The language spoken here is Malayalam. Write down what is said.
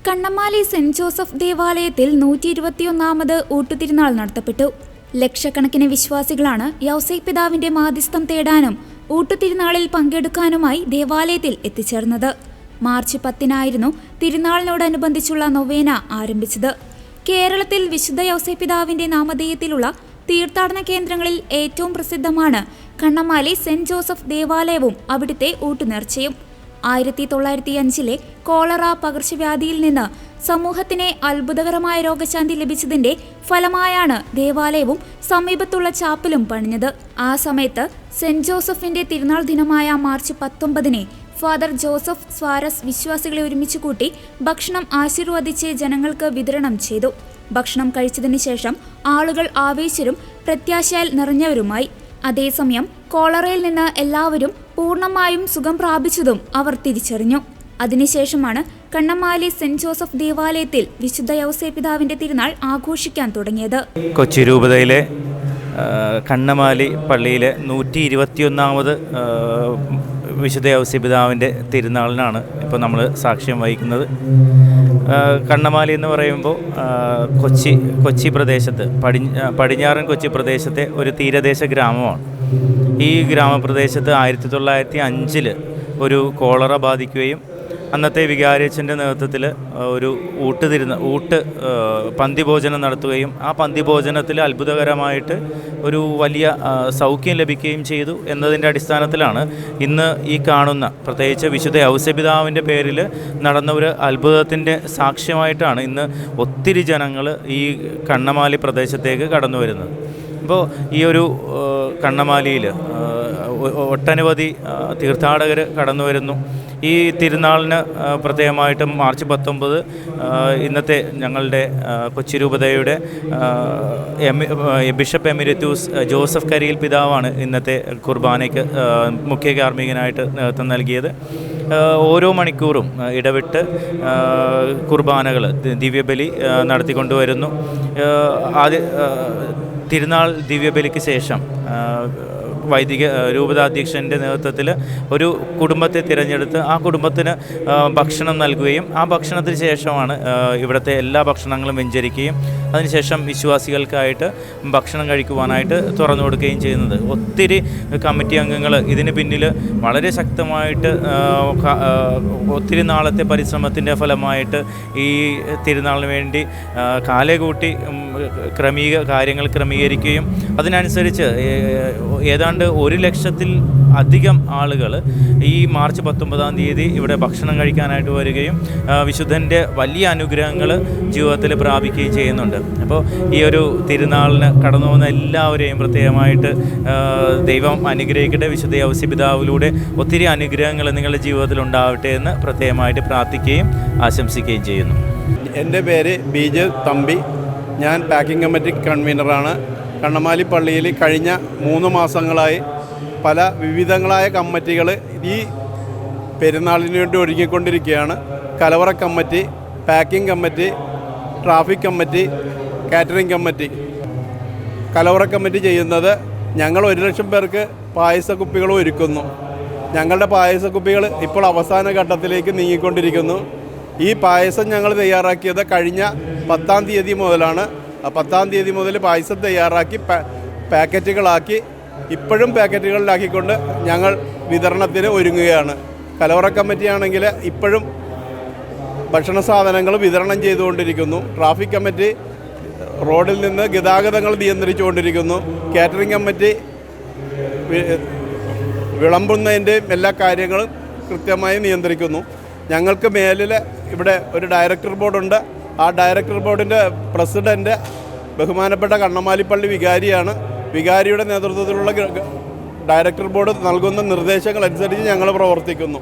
കണ്ണമാലി സെന്റ് ജോസഫ് ദേവാലയത്തിൽ 121ാമത് ഊട്ടുതിരുനാൾ നടത്തപ്പെട്ടു. ലക്ഷക്കണക്കിന് വിശ്വാസികളാണ് യൗസേപ്പിതാവിന്റെ മാധ്യസ്ഥം തേടാനും ഊട്ടുതിരുനാളിൽ പങ്കെടുക്കാനുമായി ദേവാലയത്തിൽ എത്തിച്ചേർന്നത്. മാർച്ച് 10-നായിരുന്നു തിരുനാളിനോടനുബന്ധിച്ചുള്ള നൊവേന ആരംഭിച്ചത്. കേരളത്തിൽ വിശുദ്ധ യൗസേപ്പിതാവിന്റെ നാമധേയത്തിലുള്ള തീർത്ഥാടന കേന്ദ്രങ്ങളിൽ ഏറ്റവും പ്രസിദ്ധമാണ് കണ്ണമാലി സെന്റ് ജോസഫ് ദേവാലയവും അവിടുത്തെ ഊട്ടുനേർച്ചയും. 1905 കോളറ പകർച്ചവ്യാധിയിൽ നിന്ന് സമൂഹത്തിന് അത്ഭുതകരമായ രോഗശാന്തി ലഭിച്ചതിന്റെ ഫലമായാണ് ദേവാലയവും സമീപത്തുള്ള ചാപ്പലും പണിഞ്ഞത്. ആ സമയത്ത് സെന്റ് ജോസഫിന്റെ തിരുനാൾ ദിനമായ മാർച്ച് 19-ന് ഫാദർ ജോസഫ് സ്വാരസ് വിശ്വാസികളെ ഒരുമിച്ച് കൂട്ടി ഭക്ഷണം ആശീർവദിച്ച് ജനങ്ങൾക്ക് വിതരണം ചെയ്തു. ഭക്ഷണം കഴിച്ചതിന് ശേഷം ആളുകൾ ആവേശരും പ്രത്യാശയാൽ നിറഞ്ഞവരുമായി. അതേസമയം കോളറയിൽ നിന്ന് എല്ലാവരും പൂർണ്ണമായും സുഖം പ്രാപിച്ചതും അവർ തിരിച്ചറിഞ്ഞു. അതിനുശേഷമാണ് കണ്ണമാലി സെന്റ് ജോസഫ് ദേവാലയത്തിൽ വിശുദ്ധ യൗസേപ്പിതാവിന്റെ തിരുനാൾ ആഘോഷിക്കാൻ തുടങ്ങിയത്. കൊച്ചി രൂപതയിലെ കണ്ണമാലി പള്ളിയിലെ 121ാമത് വിശുദ്ധ യൗസേപ്പിതാവിൻ്റെ തിരുനാളിനാണ് ഇപ്പോൾ നമ്മൾ സാക്ഷ്യം വഹിക്കുന്നത്. കണ്ണമാലി എന്ന് പറയുമ്പോൾ കൊച്ചി പ്രദേശത്ത് പടിഞ്ഞാറൻ കൊച്ചി പ്രദേശത്തെ ഒരു തീരദേശ ഗ്രാമമാണ്. ഈ ഗ്രാമപ്രദേശത്ത് 1905 ഒരു കോളറ ബാധിക്കുകയും അന്നത്തെ വികാരിയച്ഛൻ്റെ നേതൃത്വത്തിൽ ഒരു പന്തിഭോജനം നടത്തുകയും ആ പന്തിഭോജനത്തിൽ അത്ഭുതകരമായിട്ട് ഒരു വലിയ സൗഖ്യം ലഭിക്കുകയും ചെയ്തു എന്നതിൻ്റെ അടിസ്ഥാനത്തിലാണ് ഇന്ന് ഈ കാണുന്ന പ്രത്യേകിച്ച് വിശുദ്ധ യൗസേപ്പിതാവിൻ്റെ പേരിൽ നടന്ന ഒരു അത്ഭുതത്തിൻ്റെ സാക്ഷ്യമായിട്ടാണ് ഇന്ന് ഒത്തിരി ജനങ്ങൾ ഈ കണ്ണമാലി പ്രദേശത്തേക്ക് കടന്നു വരുന്നത്. അപ്പോൾ ഈ ഒരു കണ്ണമാലിയിൽ ഒട്ടനവധി തീർത്ഥാടകർ കടന്നു വരുന്നു. ഈ തിരുനാളിന് പ്രത്യേകമായിട്ടും മാർച്ച് 19 ഇന്നത്തെ ഞങ്ങളുടെ കൊച്ചി രൂപതയുടെ ബിഷപ്പ് എമിരറ്റൂസ് ജോസഫ് കരിയിൽ പിതാവാണ് ഇന്നത്തെ കുർബാനയ്ക്ക് മുഖ്യ കാർമ്മികനായിട്ട് നേതൃത്വം നൽകിയത്. ഓരോ മണിക്കൂറും ഇടവിട്ട് കുർബാനകൾ ദിവ്യബലി നടത്തിക്കൊണ്ടുവരുന്നു. തിരുനാൾ ദിവ്യബലിക്ക് ശേഷം വൈദിക രൂപതാധ്യക്ഷൻ്റെ നേതൃത്വത്തിൽ ഒരു കുടുംബത്തെ തിരഞ്ഞെടുത്ത് ആ കുടുംബത്തിന് ഭക്ഷണം നൽകുകയും ആ ഭക്ഷണത്തിന് ശേഷമാണ് ഇവിടുത്തെ എല്ലാ ഭക്ഷണങ്ങളും വെഞ്ചരിക്കുകയും അതിനുശേഷം വിശ്വാസികൾക്കായിട്ട് ഭക്ഷണം കഴിക്കുവാനായിട്ട് തുറന്നു കൊടുക്കുകയും ചെയ്യുന്നത്. ഒത്തിരി കമ്മിറ്റി അംഗങ്ങൾ ഇതിന് പിന്നിൽ വളരെ ശക്തമായിട്ട് ഒത്തിരി നാളത്തെ പരിശ്രമത്തിൻ്റെ ഫലമായിട്ട് ഈ തിരുനാളിന് വേണ്ടി കാലേകൂട്ടി കാര്യങ്ങൾ ക്രമീകരിക്കുകയും അതിനനുസരിച്ച് ഏതാണ്ട് 100,000-ൽ അധികം ആളുകൾ ഈ മാർച്ച് 19-ാം തീയതി ഇവിടെ ഭക്ഷണം കഴിക്കാനായിട്ട് വരികയും വിശുദ്ധൻ്റെ വലിയ അനുഗ്രഹങ്ങൾ ജീവിതത്തിൽ പ്രാപിക്കുകയും ചെയ്യുന്നുണ്ട്. അപ്പോൾ ഈ ഒരു തിരുനാളിന് കടന്നു പോകുന്ന എല്ലാവരെയും പ്രത്യേകമായിട്ട് ദൈവം അനുഗ്രഹിക്കട്ടെ. വിശുദ്ധ യൗസേപ്പിതാവിലൂടെ ഒത്തിരി അനുഗ്രഹങ്ങൾ നിങ്ങളുടെ ജീവിതത്തിൽ ഉണ്ടാവട്ടെ എന്ന് പ്രത്യേകമായിട്ട് പ്രാർത്ഥിക്കുകയും ആശംസിക്കുകയും ചെയ്യുന്നു. എൻ്റെ പേര് ബീജ് തമ്പി. ഞാൻ പാക്കിംഗ് കമ്മിറ്റി കൺവീനറാണ്. കണ്ണമാലി പള്ളിയിൽ കഴിഞ്ഞ 3 മാസങ്ങളായി പല വിവിധങ്ങളായ കമ്മിറ്റികൾ ഈ പെരുന്നാളിന് വേണ്ടി ഒരുങ്ങിക്കൊണ്ടിരിക്കുകയാണ്. കലവറ committee, packing committee, traffic committee, catering committee. കലവറ കമ്മിറ്റി ചെയ്യുന്നത് ഞങ്ങൾ 1,00,000 പേർക്ക് പായസക്കുപ്പികൾ ഒരുക്കുന്നു. ഞങ്ങളുടെ പായസക്കുപ്പികൾ ഇപ്പോൾ അവസാന ഘട്ടത്തിലേക്ക് നീങ്ങിക്കൊണ്ടിരിക്കുന്നു. ഈ പായസം ഞങ്ങൾ തയ്യാറാക്കിയത് കഴിഞ്ഞ 10-ാം തീയതി മുതലാണ്. 10-ാം തീയതി മുതൽ പായസം തയ്യാറാക്കി പാക്കറ്റുകളാക്കി ഇപ്പോഴും പാക്കറ്റുകളിലാക്കിക്കൊണ്ട് ഞങ്ങൾ വിതരണത്തിന് ഒരുങ്ങുകയാണ്. കലവറ കമ്മിറ്റിയാണെങ്കിൽ ഇപ്പോഴും ഭക്ഷണ സാധനങ്ങൾ വിതരണം ചെയ്തുകൊണ്ടിരിക്കുന്നു. ട്രാഫിക് കമ്മിറ്റി റോഡിൽ നിന്ന് ഗതാഗതങ്ങൾ നിയന്ത്രിച്ചുകൊണ്ടിരിക്കുന്നു. കാറ്ററിംഗ് കമ്മിറ്റി വിളമ്പുന്നതിൻ്റെയും എല്ലാ കാര്യങ്ങളും കൃത്യമായി നിയന്ത്രിക്കുന്നു. ഞങ്ങൾക്ക് മേലിൽ ഇവിടെ ഒരു ഡയറക്ടർ ബോർഡുണ്ട്. ആ ഡയറക്ടർ ബോർഡിൻ്റെ പ്രസിഡൻറ്റ് ബഹുമാനപ്പെട്ട കണ്ണമാലി പള്ളി വികാരിയാണ്. വികാരിയുടെ നേതൃത്വത്തിലുള്ള ഡയറക്ടർ ബോർഡ് നൽകുന്ന നിർദ്ദേശങ്ങൾ അനുസരിച്ച് ഞങ്ങൾ പ്രവർത്തിക്കുന്നു.